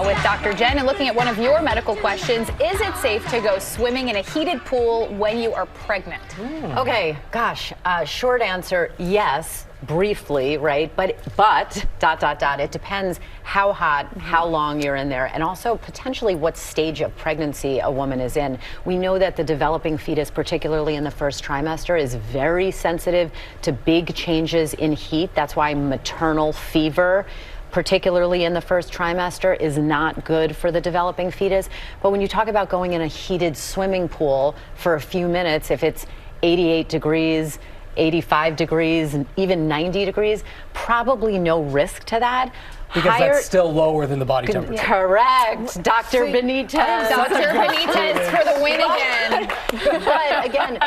now with Dr. Jen and looking at one of your medical questions. Is it safe to go swimming in a heated pool when you are pregnant? Okay, gosh, short answer, yes, briefly, right? But, it depends how hot, how long you're in there, and also potentially what stage of pregnancy a woman is in. We know that the developing fetus, particularly in the first trimester, is very sensitive to big changes in heat. That's why maternal fever, particularly in the first trimester, is not good for the developing fetus. But when you talk about going in a heated swimming pool for a few minutes, if it's 88 degrees, 85 degrees, and even 90 degrees, probably no risk to that. Because that's still lower than the body temperature. Correct. Dr. Benitez. Dr. Benitez for the win again. But again,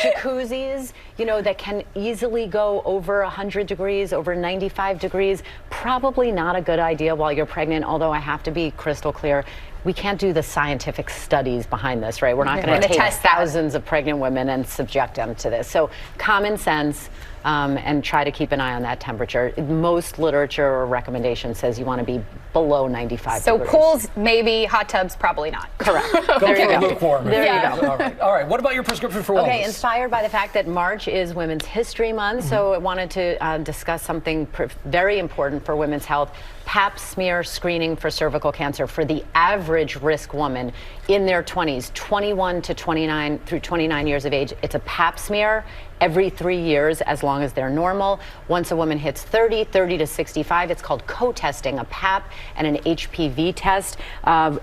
jacuzzis, you know, that can easily go over 100 degrees, over 95 degrees, probably not a good idea while you're pregnant, although I have to be crystal clear. We can't do the scientific studies behind this, right? We're not going to take thousands of pregnant women and subject them to this. So common sense, and try to keep an eye on that temperature. Most literature or recommendation says you want to be below 95 so degrees. Pools, maybe. Hot tubs, probably not. Correct. There you go. Lukewarm. There you go. All right. What about your prescription for wellness? Okay, inspired by the fact that March is Women's History Month, so I wanted to discuss something very important for women's health. PAP smear screening for cervical cancer for the average risk woman in their 20s, 21 to 29 through 29 years of age. It's a PAP smear every 3 years as long as they're normal. Once a woman hits 30 to 65, it's called co-testing, a PAP and an HPV test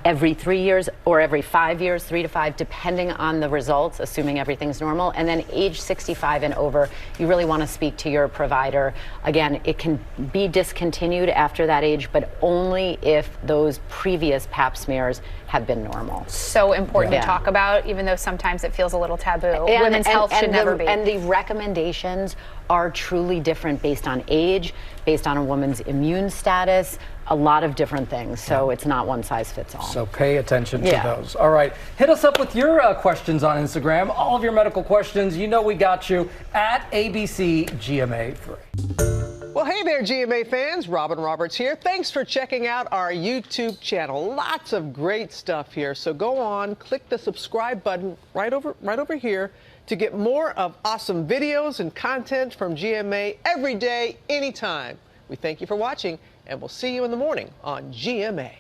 every 3 years or every 5 years, 3 to 5, depending on the results, assuming everything's normal. And then age 65 and over, you really want to speak to your provider. Again, it can be discontinued after that age, but only if those previous PAP smears have been normal. So important to talk about, even though sometimes it feels a little taboo. Women's health should never be. And the recommendations are truly different based on age, based on a woman's immune status, a lot of different things. So it's not one size fits all. So pay attention to those. All right. Hit us up with your questions on Instagram. All of your medical questions. You know we got you at ABCGMA3. Well, hey there, GMA fans. Robin Roberts here. Thanks for checking out our YouTube channel. Lots of great stuff here. So go on, click the subscribe button right over here to get more of awesome videos and content from GMA every day, anytime. We thank you for watching, and we'll see you in the morning on GMA.